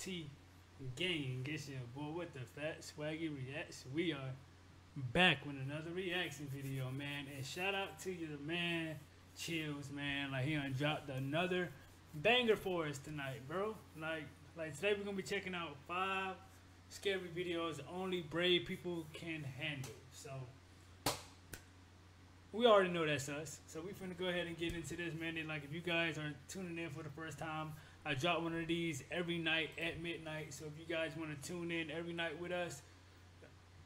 T gang. It's your boy with the fat Swaggyreacts. We are back with another reaction video, man. And shout out to you, man, Chills, man. Like, he done dropped another banger for us tonight, bro. Like today we're gonna be checking out 5 scary videos only brave people can handle. So we already know that's us. So we finna go ahead and get into this, man. And like, if you guys are tuning in for the first time, I drop one of these every night at midnight. So if you guys want to tune in every night with us,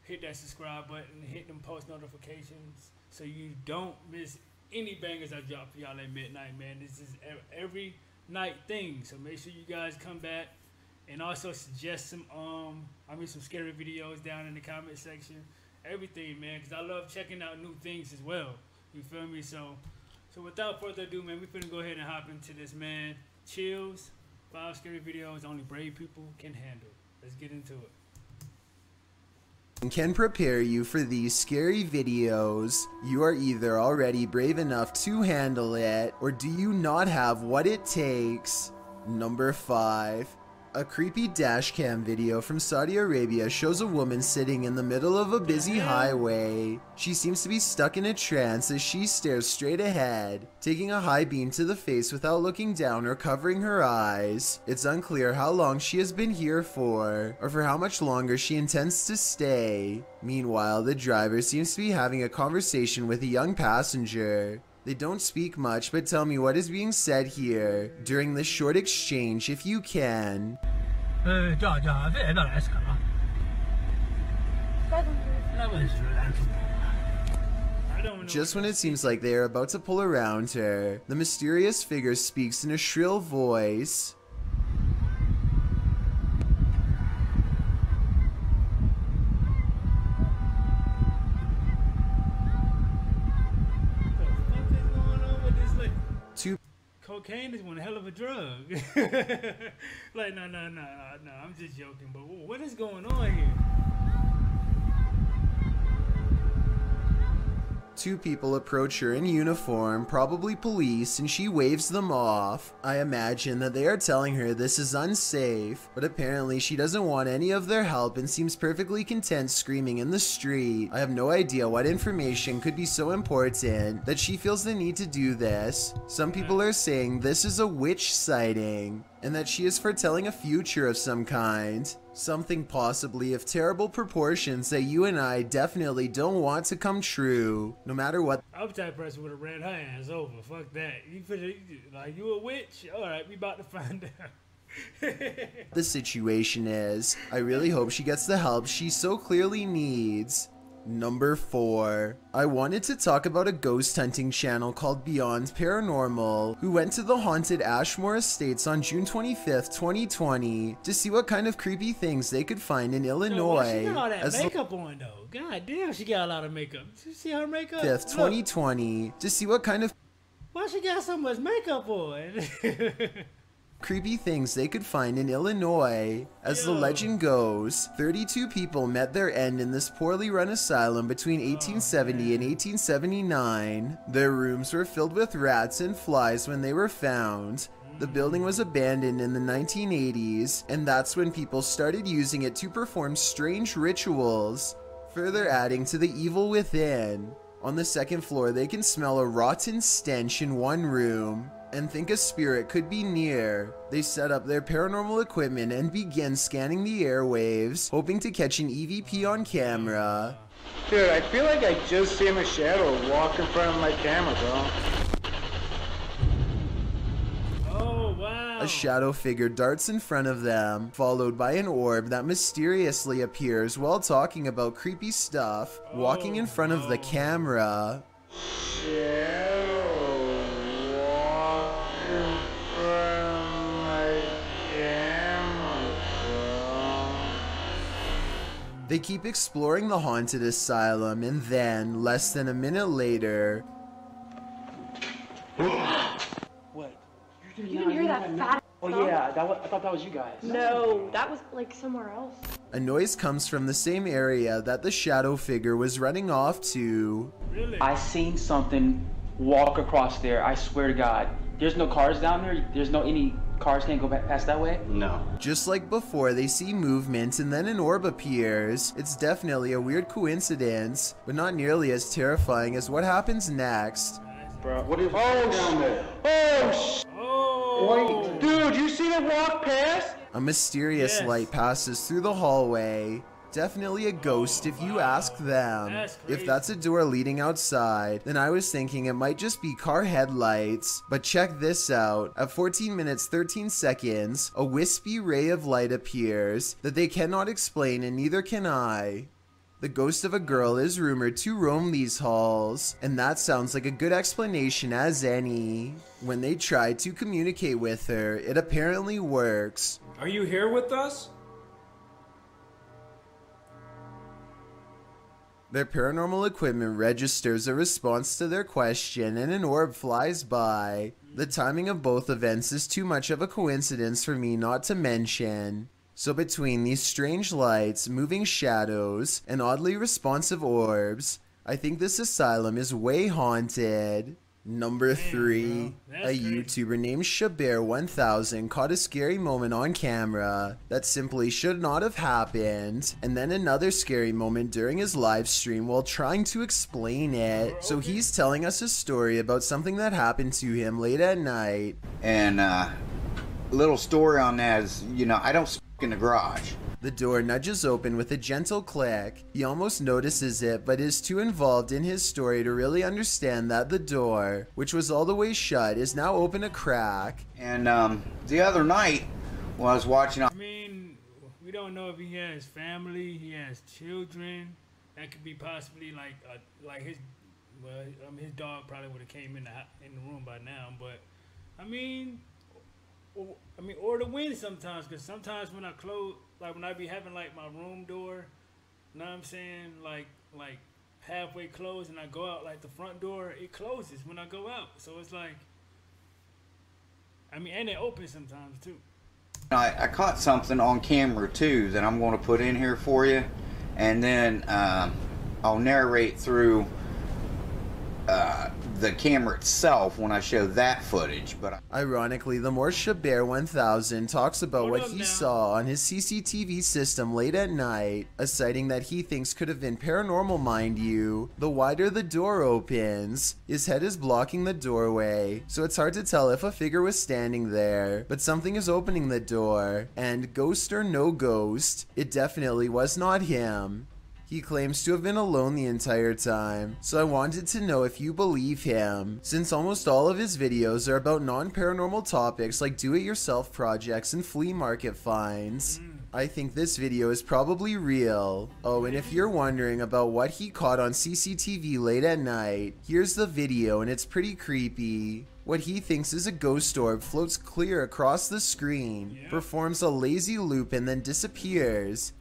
hit that subscribe button, hit them post notifications so you don't miss any bangers I drop for y'all at midnight, man. This is every night thing. So make sure you guys come back and also suggest some some scary videos down in the comment section. Everything, man, because I love checking out new things as well. You feel me? So without further ado, man, we finna go ahead and hop into this, man. Chills, 5 scary videos only brave people can handle. Let's get into it. Can prepare you for these scary videos. You are either already brave enough to handle it, or do you not have what it takes? Number 5. A creepy dashcam video from Saudi Arabia shows a woman sitting in the middle of a busy highway. She seems to be stuck in a trance as she stares straight ahead, taking a high beam to the face without looking down or covering her eyes. It's unclear how long she has been here for, or for how much longer she intends to stay. Meanwhile, the driver seems to be having a conversation with a young passenger. They don't speak much, but tell me what is being said here during this short exchange if you can. Just when it seems like they are about to pull around her, the mysterious figure speaks in a shrill voice. Cocaine is one hell of a drug. Like, no, I'm just joking. But what is going on here? 2 people approach her in uniform, probably police, and she waves them off. I imagine that they are telling her this is unsafe, but apparently she doesn't want any of their help and seems perfectly content screaming in the street. I have no idea what information could be so important that she feels the need to do this. Some people are saying this is a witch sighting, and that she is foretelling a future of some kind. Something possibly of terrible proportions that you and I definitely don't want to come true, no matter what. I'm the type of person would have ran her ass over. Fuck that. You a witch? Alright, we about to find out. The situation is. I really hope she gets the help she so clearly needs. Number 4. I wanted to talk about a ghost hunting channel called Beyond Paranormal, who went to the haunted Ashmore Estates on June 25th, 2020 to see what kind of creepy things they could find in Illinois. She got all that makeup on though. God damn, she got a lot of makeup. Did you see her makeup? 5th, 2020 to see what kind of why she got so much makeup on? creepy things they could find in Illinois. As the legend goes, 32 people met their end in this poorly run asylum between 1870 and 1879. Their rooms were filled with rats and flies when they were found. The building was abandoned in the 1980s, and that's when people started using it to perform strange rituals, further adding to the evil within. On the 2nd floor, they can smell a rotten stench in one room and think a spirit could be near. They set up their paranormal equipment and begin scanning the airwaves, hoping to catch an EVP on camera. Dude, I feel like I just seen a shadow walk in front of my camera, bro. Oh, wow. A shadow figure darts in front of them, followed by an orb that mysteriously appears while talking about creepy stuff, walking in front of the camera. They keep exploring the haunted asylum, and then, less than a minute later... What? You didn't hear that fat? Oh yeah, I thought that was you guys. No, that was like somewhere else. A noise comes from the same area that the shadow figure was running off to. Really? I seen something walk across there, I swear to God. There's no cars down there, there's no any Cars can't go back past that way? No. Just like before, they see movement and then an orb appears. It's definitely a weird coincidence, but not nearly as terrifying as what happens next. Bro, what is down there? Oh! Dude, you see the walk past? A mysterious light passes through the hallway. Definitely a ghost if you ask them. If that's a door leading outside, then I was thinking it might just be car headlights. But check this out. At 14 minutes 13 seconds, a wispy ray of light appears that they cannot explain, and neither can I. The ghost of a girl is rumored to roam these halls, and that sounds like a good explanation as any. When they try to communicate with her, it apparently works. Are you here with us? Their paranormal equipment registers a response to their question, and an orb flies by. The timing of both events is too much of a coincidence for me not to mention. So between these strange lights, moving shadows, and oddly responsive orbs, I think this asylum is way haunted. Number 3, a YouTuber named Swaggyreacts caught a scary moment on camera that simply should not have happened, and then another scary moment during his live stream while trying to explain it. So he's telling us a story about something that happened to him late at night. And little story on that is, you know, I don't smoke in the garage. The door nudges open with a gentle click. He almost notices it, but is too involved in his story to really understand that the door, which was all the way shut, is now open a crack. And the other night, when I was watching... I mean, we don't know if he has family, he has children. That could be possibly like his, well, his dog probably would have came in the room by now. But I mean, or the wind sometimes, because sometimes when I close, like when I be having like my room door, you know what I'm saying, like halfway closed, and I go out, like the front door, it closes when I go out. So it's like, I mean, and it opens sometimes too. I caught something on camera too that I'm going to put in here for you, and then I'll narrate through the camera itself when I show that footage. But ironically, the more Swaggyreacts talks about what he saw on his CCTV system late at night, a sighting that he thinks could have been paranormal, mind you, the wider the door opens. His head is blocking the doorway, so it's hard to tell if a figure was standing there, but something is opening the door, and ghost or no ghost, it definitely was not him. He claims to have been alone the entire time, so I wanted to know if you believe him, since almost all of his videos are about non-paranormal topics like do-it-yourself projects and flea market finds. I think this video is probably real. Oh, and if you're wondering about what he caught on CCTV late at night, here's the video, and it's pretty creepy. What he thinks is a ghost orb floats clear across the screen, performs a lazy loop, and then disappears.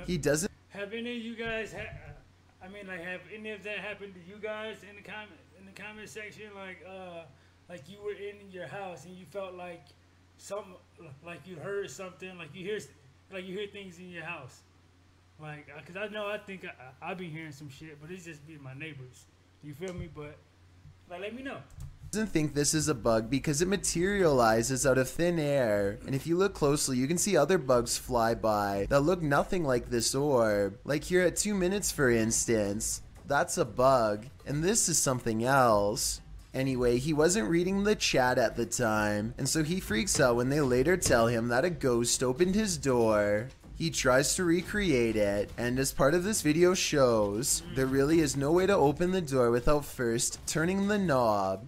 He doesn't. Have any of you guys, have any of that happened to you guys in the comment section? Like you were in your house and you felt like something, like you heard something, like you hear things in your house. Like, cause I think I've been hearing some shit, but it's just be my neighbors. You feel me? But like, let me know. Doesn't think this is a bug because it materializes out of thin air, and if you look closely you can see other bugs fly by that look nothing like this orb, like here at 2 minutes for instance. That's a bug, and this is something else. Anyway, he wasn't reading the chat at the time, and so he freaks out when they later tell him that a ghost opened his door. He tries to recreate it, and as part of this video shows, there really is no way to open the door without first turning the knob.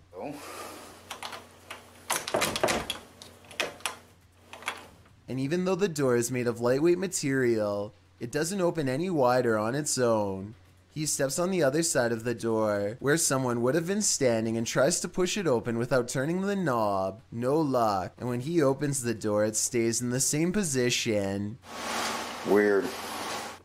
And even though the door is made of lightweight material, it doesn't open any wider on its own. He steps on the other side of the door, where someone would have been standing, and tries to push it open without turning the knob. No luck, and when he opens the door, it stays in the same position. Weird.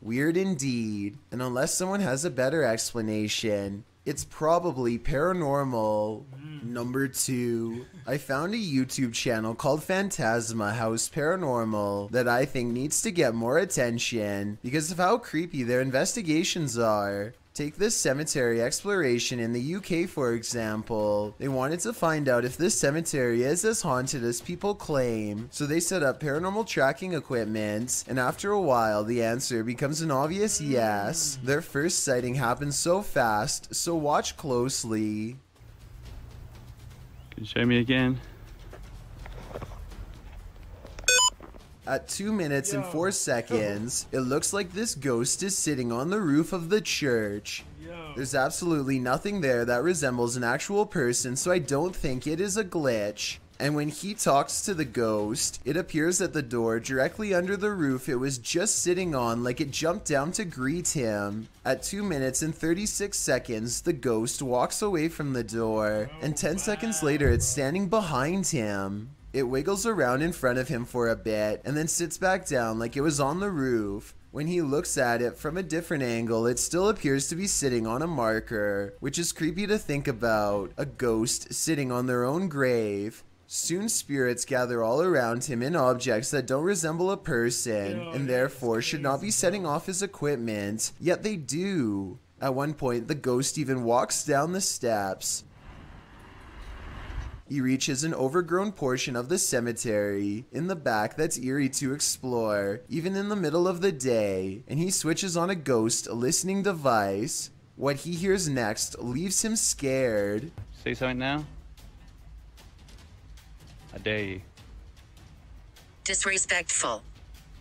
Weird indeed, and unless someone has a better explanation, it's probably paranormal. Number 2, I found a YouTube channel called Phantasma House Paranormal that I think needs to get more attention because of how creepy their investigations are. Take this cemetery exploration in the UK for example. They wanted to find out if this cemetery is as haunted as people claim, so they set up paranormal tracking equipment, and after a while the answer becomes an obvious yes. Their first sighting happens so fast, so watch closely. Can you show me again? At 2 minutes and 4 seconds, it looks like this ghost is sitting on the roof of the church. There's absolutely nothing there that resembles an actual person, so I don't think it is a glitch. And when he talks to the ghost, it appears at the door directly under the roof it was just sitting on, like it jumped down to greet him. At 2 minutes and 36 seconds, the ghost walks away from the door, and 10 seconds later it's standing behind him. It wiggles around in front of him for a bit, and then sits back down like it was on the roof. When he looks at it from a different angle, it still appears to be sitting on a marker, which is creepy to think about. A ghost sitting on their own grave. Soon spirits gather all around him in objects that don't resemble a person, and therefore should not be setting off his equipment, yet they do. At one point, the ghost even walks down the steps. He reaches an overgrown portion of the cemetery in the back that's eerie to explore, even in the middle of the day, and he switches on a ghost listening device. What he hears next leaves him scared. Say something now? I dare you. Disrespectful.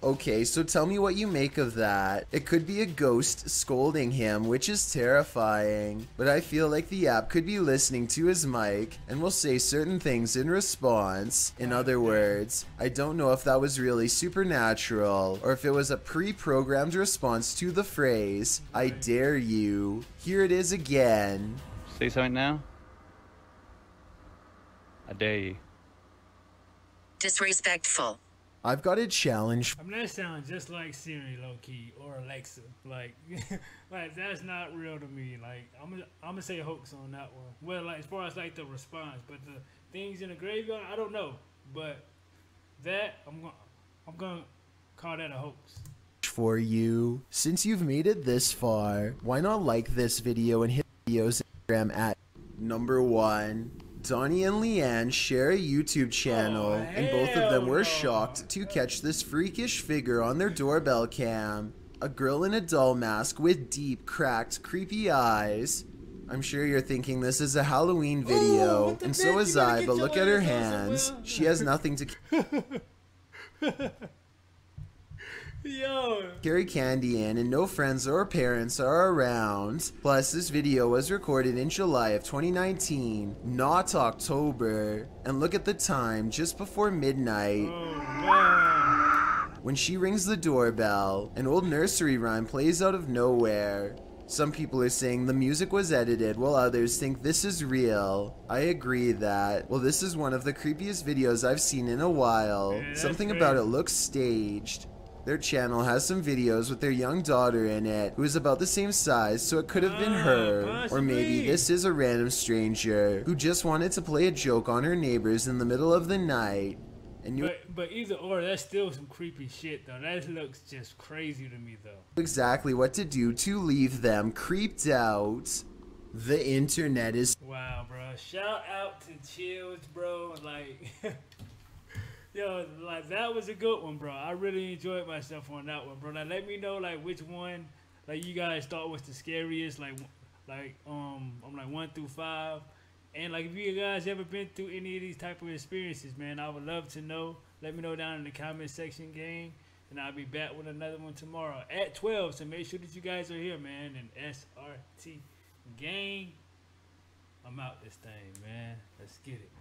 Okay, so tell me what you make of that. It could be a ghost scolding him, which is terrifying, but I feel like the app could be listening to his mic and will say certain things in response. In other words, I don't know if that was really supernatural or if it was a pre-programmed response to the phrase, I dare you. Here it is again. Say something now? I dare you. Disrespectful. I've got a challenge. I mean, that sounds just like Siri, low key, or Alexa. Like, like that's not real to me. Like, I'm gonna say hoax on that one. Well, like as far as like the response, but the things in the graveyard, I don't know. But that I'm gonna call that a hoax. For you, since you've made it this far, why not like this video and hit videos Instagram at number 1. Donnie and Leanne share a YouTube channel, and both of them were shocked to catch this freakish figure on their doorbell cam. A girl in a doll mask with deep, cracked, creepy eyes. I'm sure you're thinking this is a Halloween video, and so is I, but look at her hands. She has nothing to carry candy in, and no friends or parents are around. Plus, this video was recorded in July of 2019, not October. And look at the time, just before midnight. When she rings the doorbell, an old nursery rhyme plays out of nowhere. Some people are saying the music was edited, while others think this is real. I agree that, well, this is one of the creepiest videos I've seen in a while. Something about it looks staged. Their channel has some videos with their young daughter in it, who is about the same size, so it could have been her. Or maybe this is a random stranger who just wanted to play a joke on her neighbors in the middle of the night. And but either or, that's still some creepy shit though. That looks just crazy to me though. Exactly what to do to leave them creeped out. The internet is wow, bro. Shout out to Chills, bro. Like yo, like that was a good one, bro. I really enjoyed myself on that one, bro. Like, let me know like which one like you guys thought was the scariest. Like I'm like 1 through 5, and like if you guys ever been through any of these type of experiences, man, I would love to know. Let me know down in the comment section, gang, and I'll be back with another one tomorrow at 12. So make sure that you guys are here, man. And SRT gang, I'm out this thing, man. Let's get it.